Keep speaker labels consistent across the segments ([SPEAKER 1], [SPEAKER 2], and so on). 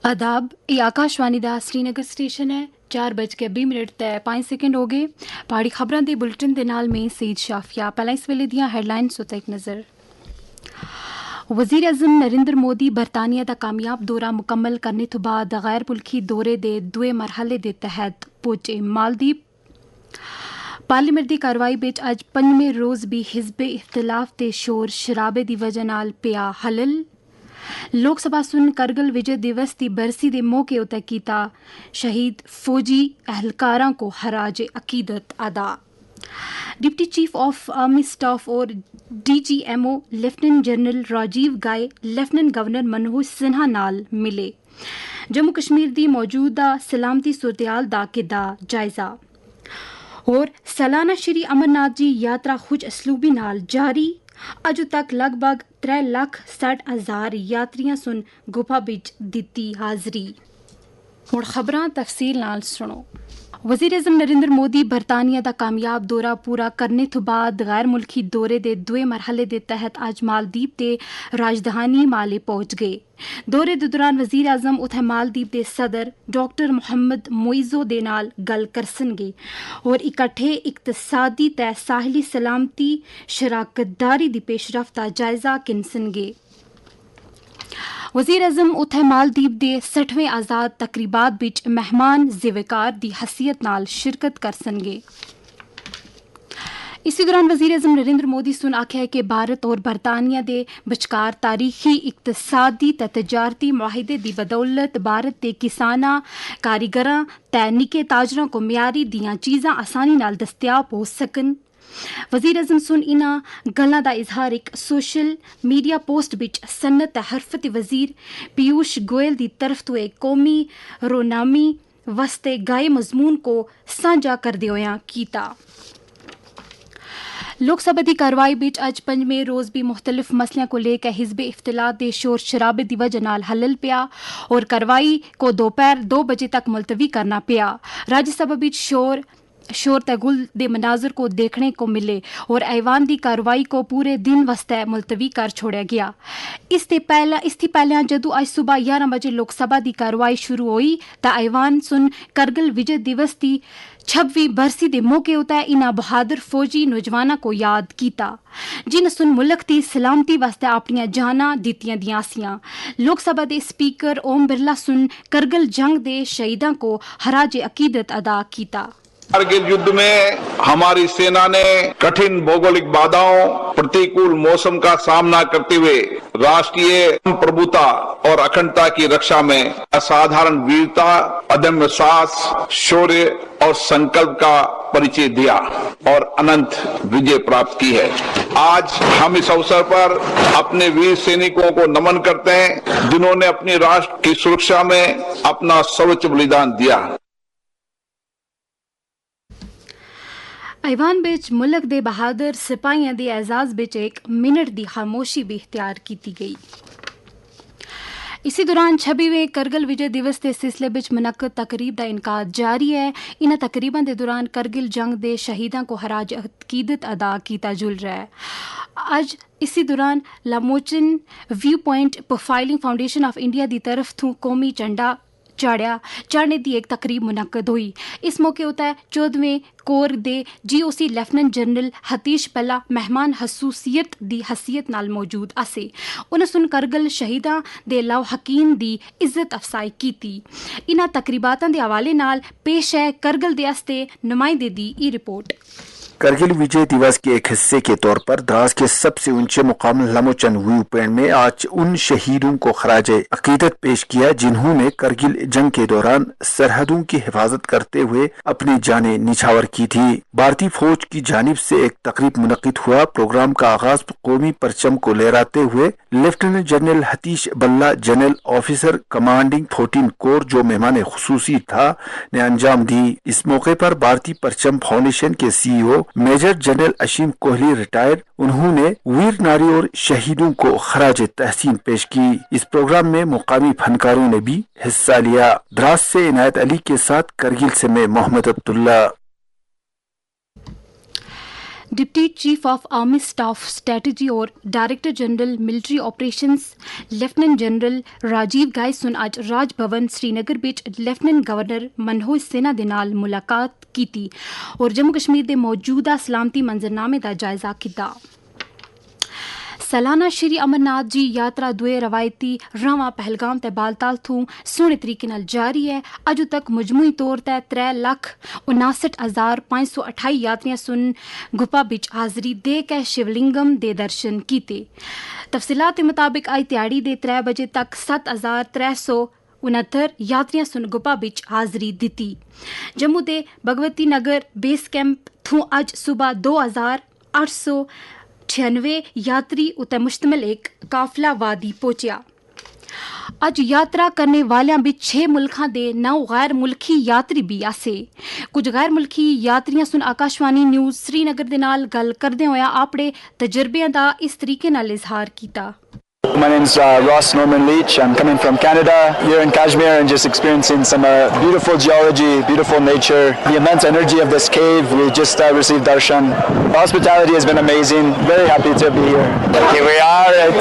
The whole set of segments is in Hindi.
[SPEAKER 1] आदाब, ये आकाशवाणी दा श्रीनगर स्टेशन है। 4:20 ते 5 सेकंड हो गए। पहाड़ी खबरां दे बुलेटिन दे नाल में सईद शाफिया। पहला इस वेले दियां हेडलाइंस उते एक नज़र। वज़ीर आज़म नरेंद्र मोदी बरतानिया दा कामयाब दौरा मुकम्मल करने तो बाद गैर मुल्की दौरे दे दुए मरहले दे तहत पहुंचे मालदीव। पार्लीमेंट दी कार्रवाई बिच अज पंजवें रोज़ भी हिज़बे इख्तिलाफ ते शोर शराबे दी वजह नाल पिया हलल। लोक सभा सुन करगिल विजय दिवस की बरसी के मौके उते कीता शहीद फौजी एहलकारां को खराज अकीदत अदा। Deputy chief of army staff और DGMO लेफ्टिनेंट जनरल राजीव गाय लेफ्टिनेंट गवर्नर मनोज सिन्हा नाल मिले। जम्मू कश्मीर की मौजूदा सलामती सूरत-ए-हाल दा कीता जायजा। और सालाना श्री अमरनाथ जी यात्रा खुज असलूबी नाल जारी। अजू तक लगभग 3,60,000 यात्रियां सुन गुफा बिच दिती हाजरी। हुण खबरां तफसील नाल सुनो। वज़ीर आज़म नरेंद्र मोदी बरतानिया दा कामयाब दौरा पूरा करने तो बाद गैर मुल्की दौरे दे दुए मरहले दे तहत अज मालदीव ते राजधानी माले पहुंच गए। दौरे दे दौरान वज़ीर आज़म उत्थे मालदीव दे सदर डॉक्टर मोहम्मद मोइज़ो दे नाल गल करसनगे और इकट्ठे इक्तसादी ते साहिली सलामती शराकतदारी दी पेशरफ्त दा जायजा किनसनगे। वज़ीर आज़म उत्थे मालदीव दे 60वें आज़ाद तकरीबात बिच मेहमान ज़िवेकार दी हसीयत नाल शिरकत करसनगे। इसी दौरान वज़ीर आज़म नरेंद्र मोदी सुन आख्या है कि भारत और बरतानिया दे बचकार तारीखी इक्तसादी ते तजारती मुआहिदे दी बदौलत भारत दे किसानां कारीगरां ते निके ताजरां को म्यारी दियां चीज़ां आसानी नाल दस्तयाब हो सकन। वज़ीर आज़म सुन इन्हां गल्लां दा इजहार एक सोशल मीडिया पोस्ट बिच सन्नत ते हरफत वज़ीर पीयूष गोयल दी तरफ तो एक कौमी रोनामी वस्ते गाए मजमून को सांझा करदे होया कीता। लोकसभा की कार्रवाई बिच अज पंजवें रोज़ भी मुख्तलिफ मसलियां को लेकर हिज़बे इख्तिलाफ दे शोर शराबे की वजह नाल हलल पिया और कार्रवाई को दोपहर 2 बजे तक मुलतवी करना पिया। राज्यसभा बिच शोर तगुल दे मनाजर को देखने को मिले और ऐवान की कार्रवाई को पूरे दिन वास्ते मुलतवी कर छोड़ा गया। इससे पहले जदों आज सुबह 11 बजे लोकसभा की कार्रवाई शुरू हुई तो ऐवान सुन करगिल विजय दिवस की 26वीं बरसी के मौके उते इन्हां बहादुर फौजी नौजवानों को याद किया जिन्हें सुन मुल्क की सलामती वास्ते अपनी जाना दित्तियां दियां सियां। लोकसभा के स्पीकर ओम बिरला सुन करगिल जंग के शहीदों को खराज अकीदत अदा किया।
[SPEAKER 2] कारगिल युद्ध में हमारी सेना ने कठिन भौगोलिक बाधाओं, प्रतिकूल मौसम का सामना करते हुए राष्ट्रीय प्रभुता और अखंडता की रक्षा में असाधारण वीरता, अदम्य साहस, शौर्य और संकल्प का परिचय दिया और अनंत विजय प्राप्त की है। आज हम इस अवसर पर अपने वीर सैनिकों को नमन करते हैं जिन्होंने अपनी राष्ट्र की सुरक्षा में अपना सर्वोच्च बलिदान दिया।
[SPEAKER 1] ऐवान बिच मुल्क दे बहादुर सिपाहियों दे एजाज बिच 1 मिनट की खामोशी भी इख्तियार की गई। इसी दौरान 26वें करगिल विजय दिवस के सिलसिले बिच मुनक्कद तकरीब का इनकाद जारी है। इन तकरीबन के दौरान करगिल जंग के शहीदों को खराज अकीदत अदा किया जुल रहा है। आज इसी दौरान लामोचन view point profiling foundation of India की तरफ तो कौमी झंडा चाढ़ने की एक तकरीब मुनक्कद हुई। इस मौके उते 14वें कोर दे GOC लेफ्टिनेंट जनरल हतीश पल्ला मेहमान हसूसियत दी हसीयत नाल मौजूद आसे। उन्हें सुन करगिल शहीदां दे लौहकीन दी इज्जत अफसाई की। इन्हां तकरीबातां दे हवाले नाल पेश है करगिल दे आस्ते नुमाइंदे दी ई रिपोर्ट।
[SPEAKER 3] करगिल विजय दिवस के एक हिस्से के तौर पर द्रास के सबसे ऊंचे मुकाम लामोचन व्यू पॉइंट में आज उन शहीदों को खराज अकीदत पेश किया जिन्होंने करगिल जंग के दौरान सरहदों की हिफाजत करते हुए अपनी जानें निछावर की थी। भारतीय फौज की जानिब से एक तकरीब मुनक्किद हुआ। प्रोग्राम का आगाज कौमी परचम को लहराते हुए लेफ्टिनेंट जनरल हतीश बल्ला जनरल ऑफिसर कमांडिंग 14 कोर जो मेहमान खुसूसी था ने अंजाम दी। इस मौके पर भारतीय परचम फाउंडेशन के CEO major general Ashim Kohli retire उन्होंने वीर नारी और शहीदों को खराज तहसीन पेश की। इस प्रोग्राम में मुकामी फनकारों ने भी हिस्सा लिया। द्रास से इनायत अली के साथ करगिल से मैं Mohammad Abdullah.
[SPEAKER 1] Deputy chief of army staff strategy और director general military operations lieutenant general Rajiv Ghai सुन आज राज भवन श्रीनगर विच लेफ्टिनेंट गवर्नर मनोज सिन्हा दे नाल मुलाकात की और जम्मू कश्मीर के मौजूदा सलामती मंजरनामे का जायजा किया। सालाना श्री अमरनाथ जी यात्रा दुए रवायती रावां पहलगाम ते बालताल थूं सोहने तरीके नाल जारी है। अजू तक मजमूई तौर ते 3,59,528 यात्रियां सुन गुफा बिच हाजरी दे के शिवलिंगम दे दर्शन कीते। तफसीलात के मुताबिक आई त्याड़ी दे 3 बजे तक 7,369 यात्रियां सुन गुफा बिच हाजरी दिती। जम्मू दे भगवती नगर बेस कैंप थूं अज सुबह 2,896 यात्री उते मुश्तमिल एक काफिला वादी पहुंचा। अज यात्रा करने वालियां बिच 6 मुल्खां दे 9 गैर मुल्की यात्री भी आसे। कुछ गैर मुल्की यात्रियां सुन आकाशवाणी न्यूज़ श्रीनगर दे नाल गल करदे होया अपने तजर्बें दा इस तरीके नाल इजहार कीता।
[SPEAKER 4] My name's Ross Norman Leach. I'm coming from Canada, here in Kashmir, and just experiencing some beautiful geology, beautiful nature, the immense energy of this cave. We just received darshan. The hospitality has been amazing. Very happy to be here.
[SPEAKER 5] Here we are at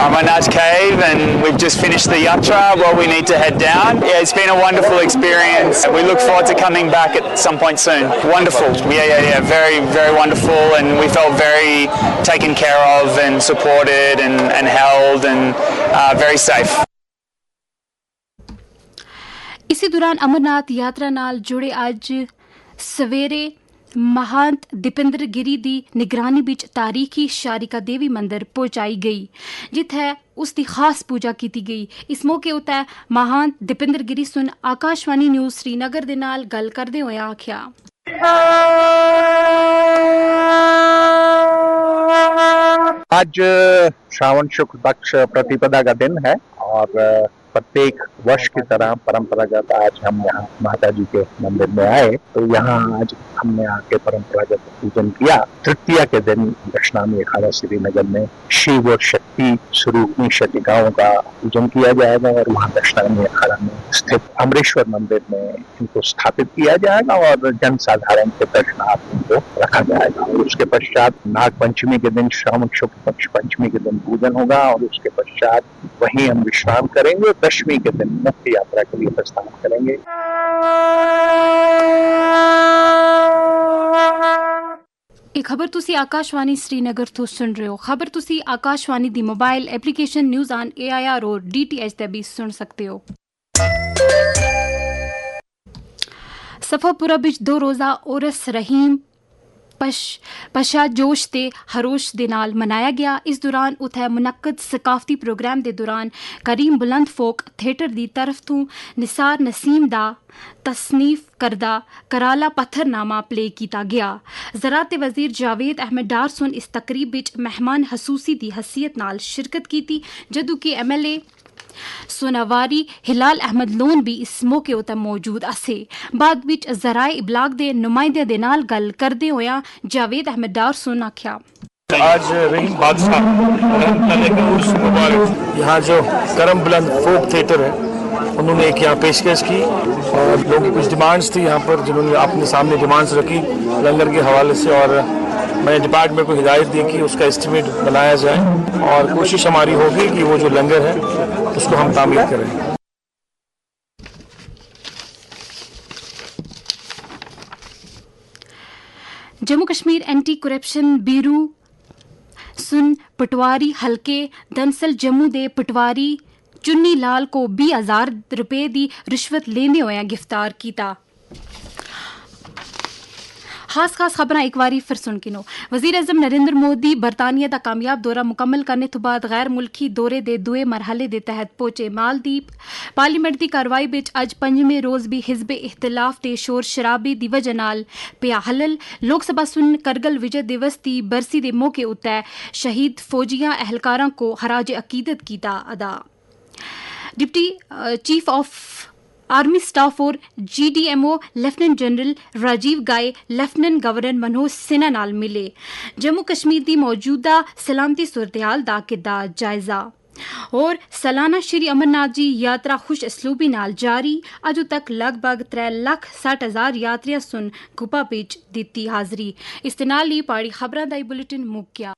[SPEAKER 5] Amarnath Cave, and we've just finished the yatra. Well, we need to head down. Yeah, it's been a wonderful experience. We look forward to coming back at some point soon. Wonderful. Yeah. Very, very wonderful, and we felt very taken care of and supported and held. And very safe.
[SPEAKER 1] इसी दौरान अमरनाथ यात्रा नाल जुड़े अज सवेरे महंत दीपेंद्र गिरी दी निगरानी बिच तारीखी शारिका देवी मंदिर पहुंचाई गई जिथे उसकी खास पूजा की गई। इस मौके उत्ते महंत दीपेंद्र गिरी सुन आकाशवाणी न्यूज़ श्रीनगर दे नाल गल करदे होया आख्या
[SPEAKER 6] आज श्रावण शुक्ल पक्ष प्रतिपदा का दिन है और प्रत्येक वर्ष की तरह परंपरागत आज हम यहाँ माता जी के मंदिर में आए तो यहाँ आज हमने आके परंपरागत पूजन किया। तृतीया के दिन दक्षिणामी अखाड़ा श्रीनगर में शिव और शक्ति स्वरूपनी शक्तिकाओं का पूजन किया जाएगा और वहाँ दक्षिणामी अखाड़ा में स्थित अमरेश्वर मंदिर में इनको स्थापित किया जाएगा और जन साधारण के दर्शनार्थ इनको रखा जाएगा। और उसके पश्चात नाग पंचमी के दिन श्रावण शुक्ल पक्ष पंचमी के दिन पूजन होगा और उसके पश्चात वहीं हम विश्राम करेंगे। दशमी के दिन मुक्ति यात्रा के लिए प्रस्थान करेंगे।
[SPEAKER 1] ਇਹ ਖਬਰ ਤੁਸੀਂ ਆਕਾਸ਼ਵਾਣੀ श्रीनगर ਤੋਂ ਸੁਣ ਰਹੇ ਹੋ। ਖਬਰ ਤੁਸੀਂ ਆਕਾਸ਼ਵਾਣੀ ਦੀ ਮੋਬਾਈਲ ਐਪਲੀਕੇਸ਼ਨ ਨਿਊਜ਼ ਆਨ AIR और DTH ਤੇ ਵੀ ਸੁਣ ਸਕਦੇ ਹੋ। सफापुरा बिच 2 रोज़ा उरस रहीम पशा जोश ते हरोश दे नाल मनाया गया। इस दौरान उत्थे मुनक्कद सकाफती प्रोग्राम दे दौरान करीम बुलंद फोक थिएटर दी तरफ तों निसार नसीम दा तसनीफ करदा कराला पत्थरनामा प्ले किया गया। ज़राअत वज़ीर जावेद अहमद डार सुन इस तकरीब विच मेहमान हसूसी दी हसीयत नाल शिरकत की जदों कि MLA सोनावारी हिलाल अहमद लोन भी इस मौके उत्ते मौजूद आसे। बाद विच ज़राए इबलाग दे नुमाइंदे दे नाल गल करदे होया जावेद अहमद डार सुन आख्या
[SPEAKER 7] आज रहीम बादशाह यहाँ जो करम बुलंद फोक थिएटर है उन्होंने एक यहाँ पेशकश की और लोगों की कुछ डिमांड्स थी यहाँ पर जिन्होंने अपने सामने डिमांड्स रखी लंगर के हवाले से और मैंने डिपार्टमेंट को हिदायत दी कि उसका एस्टिमेट बनाया जाए और कोशिश हमारी होगी कि वो जो लंगर है उसको हम तामीर करें।
[SPEAKER 1] Jammu Kashmir anti corruption bureau सुन पटवारी हलके दंसल जम्मू दे पटवारी चुन्नी लाल को 20,000 रुपए की रिश्वत लेंदे होया गिरफ्तार किया। खास खबरां एक बारी फिर सुन किनो। वज़ीर आज़म नरेंद्र मोदी बरतानिया का कामयाब दौरा मुकम्मल करने तो बाद गैर मुल्की दौरे दे दुए मरहले दे तहत पहुंचे। मालदीप पार्लीमेंट की कार्रवाई बिच अज 5वें रोज़ भी हिज़ब इख्तिलाफ ते शोर शराबे दी वजह नाल पिया हलल। लोक सभा सुन करगिल विजय दिवस की बरसी के मौके उत्ते शहीद फौजियां एहलकारां को खराज अकीदत कीता अदा। Deputy chief of army staff और GDMO लेफ्टिनेंट जनरल राजीव गाय लेफ्टिनेंट गवर्नर मनोज सिन्हा नाल मिले। जम्मू कश्मीर की मौजूदा सलामती सूरत हाल दा किता जायजा। और सालाना श्री अमरनाथ जी यात्रा खुश असलूबी नाल जारी। अजू तक लगभग 3,60,000 यात्रियां सुन गुपा बिच दित्ती हाजरी। इस दे नाल ही पाड़ी खबरां दा बुलेटिन मुक गया।